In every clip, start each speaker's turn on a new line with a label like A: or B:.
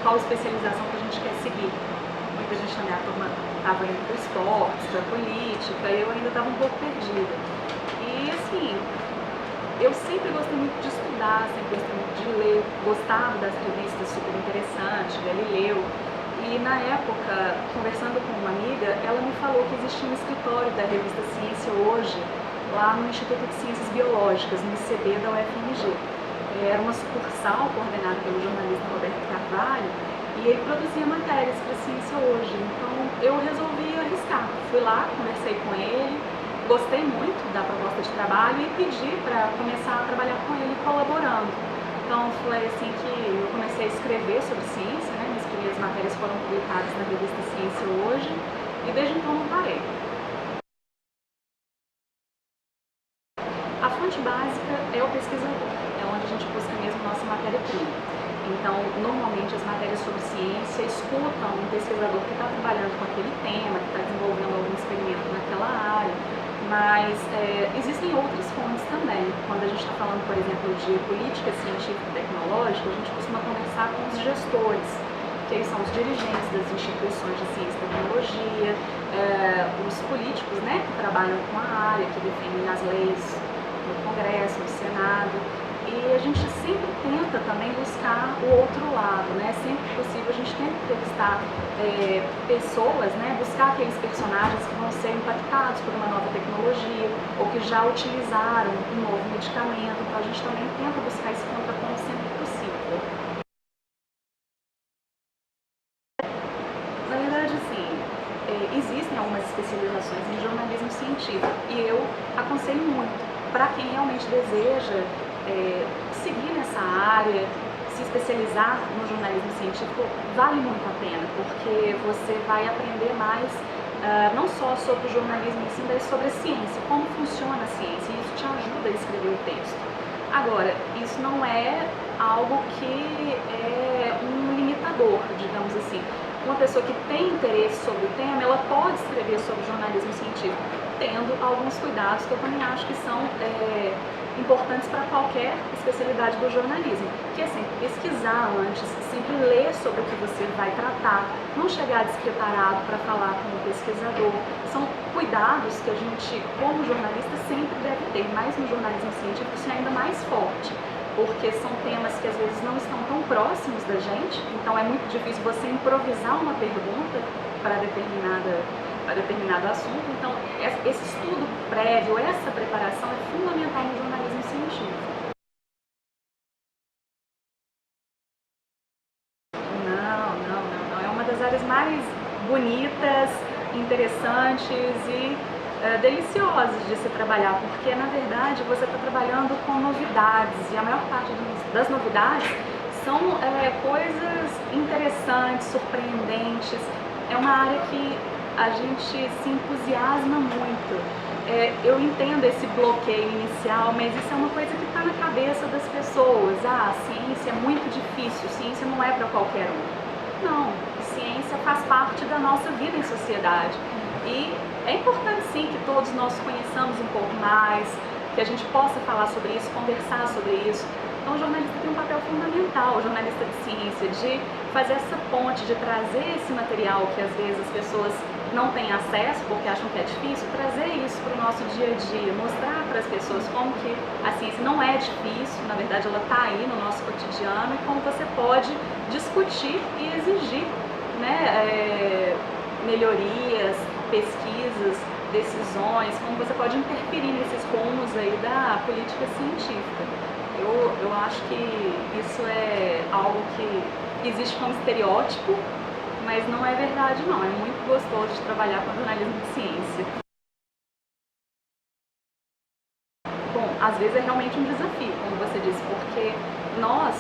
A: qual especialização que a gente quer seguir. Muita gente na minha turma estava indo para o esporte, para a política, e eu ainda estava um pouco perdida. E assim, eu sempre gostei muito de estudar, sempre gostei muito de ler, gostava das revistas super interessantes, Galileu. E na época, conversando com uma amiga, ela me falou que existia um escritório da revista Ciência hoje, lá no Instituto de Ciências Biológicas, no ICB da UFMG. Era uma sucursal coordenada pelo jornalista Roberto Carvalho, e ele produzia matérias para Ciência hoje. Então eu resolvi arriscar. Fui lá, conversei com ele, gostei muito da proposta de trabalho e pedi para começar a trabalhar com ele colaborando. Então foi assim que eu comecei a escrever sobre ciência, né? Minhas primeiras matérias foram publicadas na revista Ciência hoje e desde então não parei. A fonte básica é o pesquisador, é onde a gente busca mesmo nossa matéria-prima. Então, normalmente as matérias sobre ciência escutam um pesquisador que está trabalhando com aquele tema, que está desenvolvendo algum experimento naquela área, mas existem outras fontes também. Quando a gente está falando, por exemplo, de política científica e tecnológica, a gente costuma conversar com os gestores, que eles são os dirigentes das instituições de ciência e tecnologia, os políticos, né, que trabalham com a área, que defendem as leis no Congresso, no Senado. E a gente sempre tenta também buscar o outro lado, né? Sempre que possível a gente tenta entrevistar pessoas, né? Buscar aqueles personagens que vão ser impactados por uma nova tecnologia ou que já utilizaram um novo medicamento. Então a gente também tenta buscar esse contraponto sempre que possível. Na verdade, assim, existem algumas especializações em jornalismo científico e eu aconselho muito para quem realmente deseja seguir nessa área, se especializar no jornalismo científico, vale muito a pena, porque você vai aprender mais não só sobre o jornalismo em si, mas sobre a ciência, como funciona a ciência, e isso te ajuda a escrever o texto. Agora, isso não é algo que é um limitador, digamos assim. Uma pessoa que tem interesse sobre o tema, ela pode escrever sobre jornalismo científico, tendo alguns cuidados que eu também acho que são importantes para qualquer especialidade do jornalismo, que é sempre pesquisar antes, sempre ler sobre o que você vai tratar, não chegar despreparado para falar com o pesquisador. São cuidados que a gente, como jornalista, sempre deve ter, mas no jornalismo científico isso é ainda mais forte, porque são temas que às vezes não estão tão próximos da gente, então é muito difícil você improvisar uma pergunta para determinado assunto. Então esse estudo prévio, essa preparação é fundamental no jornalismo científico. Não. É uma das áreas mais bonitas, interessantes e deliciosas de se trabalhar, porque na verdade você está trabalhando com novidades e a maior parte das novidades são coisas interessantes, surpreendentes. É uma área que a gente se entusiasma muito. Eu entendo esse bloqueio inicial, mas isso é uma coisa que está na cabeça das pessoas. A ciência é muito difícil, ciência não é para qualquer um. Não, ciência faz parte da nossa vida em sociedade. E é importante sim que todos nós conheçamos um pouco mais, que a gente possa falar sobre isso, conversar sobre isso. Então o jornalista tem um papel fundamental, o jornalista de ciência, de fazer essa ponte, de trazer esse material que às vezes as pessoas não têm acesso porque acham que é difícil, trazer isso para o nosso dia a dia, mostrar para as pessoas como que a ciência não é difícil, na verdade ela está aí no nosso cotidiano, e como você pode discutir e exigir, né, melhorias, pesquisas, decisões, como você pode interferir nesses rumos aí da política científica. Eu acho que isso é algo que existe como estereótipo, mas não é verdade não, é muito gostoso de trabalhar com jornalismo de ciência. Bom, às vezes é realmente um desafio, como você disse, porque nós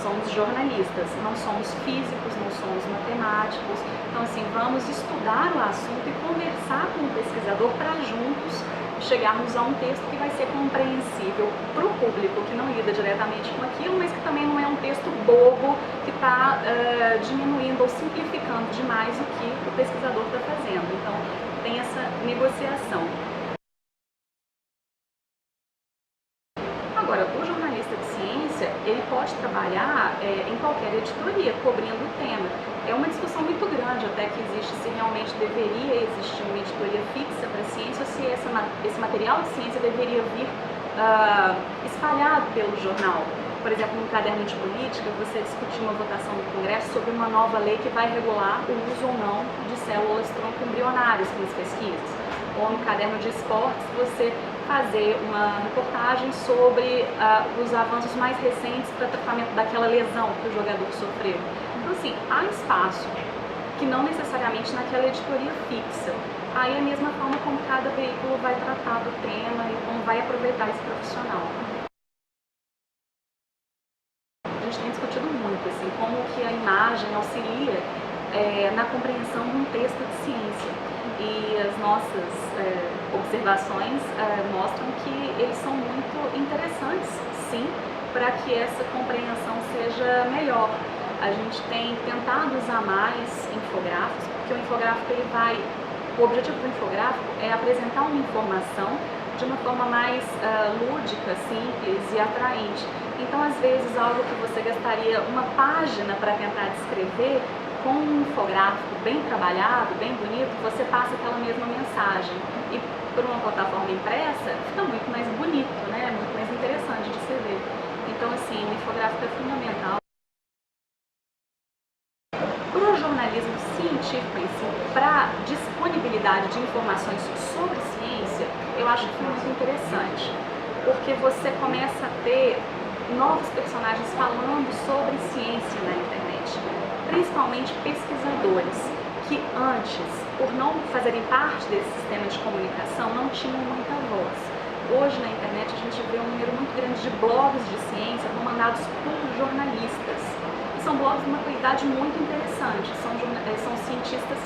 A: somos jornalistas, não somos físicos, não somos matemáticos, então assim, vamos estudar o assunto e conversar com o pesquisador para juntos chegarmos a um texto que vai ser compreensível para o público que não lida diretamente com aquilo, mas que também não é um texto bobo que está diminuindo ou simplificando demais o que o pesquisador está fazendo. Então tem essa negociação. Agora, o jornalista de ciência, ele pode trabalhar em qualquer editoria, cobrindo o tema. É uma discussão muito grande até que existe se realmente deveria existir uma editoria fixa para a ciência ou se esse material de ciência deveria vir espalhado pelo jornal. Por exemplo, no caderno de política, você discutir uma votação no Congresso sobre uma nova lei que vai regular o uso ou não de células tronco-embrionárias nas pesquisas. Ou no caderno de esportes, você fazer uma reportagem sobre os avanços mais recentes para tratamento daquela lesão que o jogador sofreu. Então, assim, há espaço, que não necessariamente naquela editoria fixa. Aí é a mesma forma como cada veículo vai tratar do tema e como vai aproveitar esse profissional. A gente tem discutido muito, assim, como que a imagem auxilia na compreensão de um texto de ciência. E as nossas observações mostram que eles são muito interessantes, sim, para que essa compreensão seja melhor. A gente tem tentado usar mais infográficos, porque o infográfico o objetivo do infográfico é apresentar uma informação de uma forma mais lúdica, simples e atraente. Então, às vezes, algo que você gastaria uma página para tentar descrever, com um infográfico bem trabalhado, bem bonito, você passa aquela mesma mensagem. E por uma plataforma impressa, fica muito mais bonito, né? Muito mais interessante de se ver. Então, assim, o infográfico é fundamental. Para o jornalismo científico em si, para disponibilidade de informações sobre ciência, eu acho que é muito interessante, porque você começa a ter novos personagens falando sobre ciência na internet, principalmente pesquisadores que antes, por não fazerem parte desse sistema de comunicação, não tinham muita voz. Hoje na internet a gente vê um número muito grande de blogs de ciência comandados por jornalistas. E são blogs de uma qualidade muito interessante, são cientistas,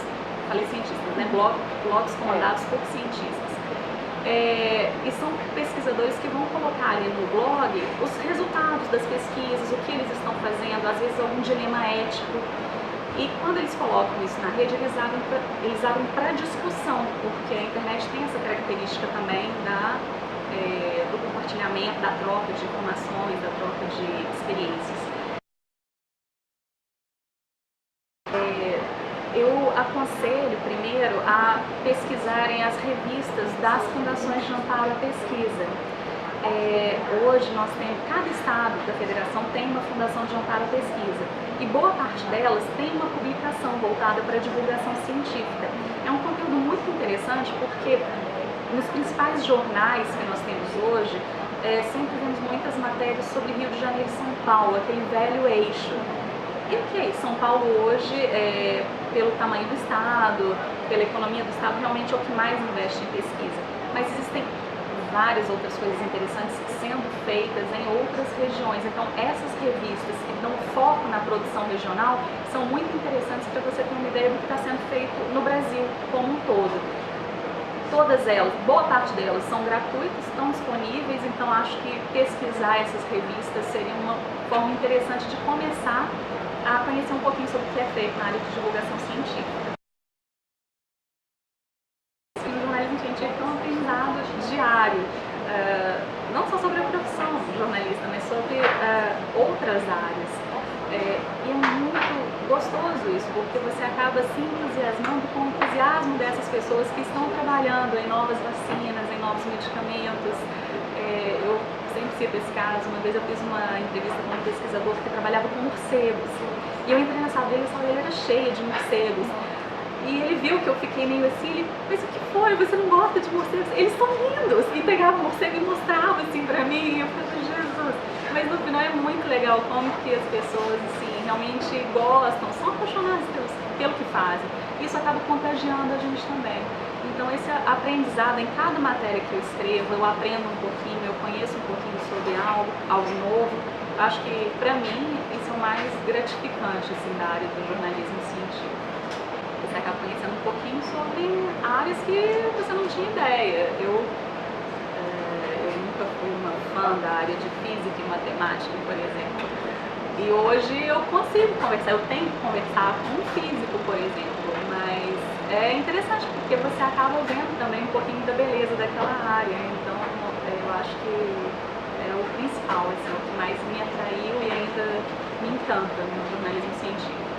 A: falei cientistas, né? Blogs comandados por cientistas. E são pesquisadores que vão colocar ali no blog os resultados das pesquisas, o que eles estão fazendo, às vezes algum dilema ético. E quando eles colocam isso na rede, eles abrem para discussão, porque a internet tem essa característica também do compartilhamento, da troca de informações, da troca de experiências. Eu aconselho primeiro a pesquisarem as revistas das fundações de amparo à pesquisa. Hoje nós temos, cada estado da federação tem uma fundação de amparo à pesquisa e boa parte delas tem uma publicação voltada para a divulgação científica. É um conteúdo muito interessante porque nos principais jornais que nós temos hoje, sempre vemos muitas matérias sobre Rio de Janeiro e São Paulo, aquele velho eixo. E ok, São Paulo hoje, pelo tamanho do estado, pela economia do estado, realmente é o que mais investe em pesquisa. Mas existem várias outras coisas interessantes sendo feitas em outras regiões. Então, essas revistas que dão foco na produção regional são muito interessantes para você ter uma ideia do que está sendo feito no Brasil como um todo. Todas elas, boa parte delas são gratuitas, estão disponíveis, então acho que pesquisar essas revistas seria uma forma interessante de começar a conhecer um pouquinho sobre o que é feito na área de divulgação científica. O jornalismo científico é um aprendizado diário, não só sobre a profissão do jornalista, mas sobre outras áreas. E é muito gostoso isso, porque você acaba se entusiasmando com o entusiasmo dessas pessoas que estão trabalhando em novas vacinas, em novos medicamentos. Eu sempre cito esse caso. Uma vez eu fiz uma entrevista com um pesquisador que trabalhava com morcegos. E eu entrei na sala dele e a sala dele era cheia de morcegos. E ele viu que eu fiquei meio assim, mas o que foi? Você não gosta de morcegos? Eles são lindos! E pegava o morcego e mostrava assim pra mim. E eu falei, Jesus! Mas no final é muito legal como que as pessoas assim, realmente gostam, são apaixonadas pelo que fazem. Isso acaba contagiando a gente também. Então esse aprendizado em cada matéria que eu escrevo, eu aprendo um pouquinho, eu conheço um pouquinho sobre algo novo. Acho que para mim isso é o mais gratificante assim, da área do jornalismo científico. Você acaba conhecendo um pouquinho sobre áreas que você não tinha ideia. Eu nunca fui uma fã da área de física e matemática, por exemplo. E hoje eu consigo conversar, eu tenho que conversar com um físico, por exemplo, mas é interessante porque você acaba vendo também um pouquinho da beleza daquela área. Então eu acho que é o principal, assim, o que mais me atraiu e ainda me encanta no jornalismo científico.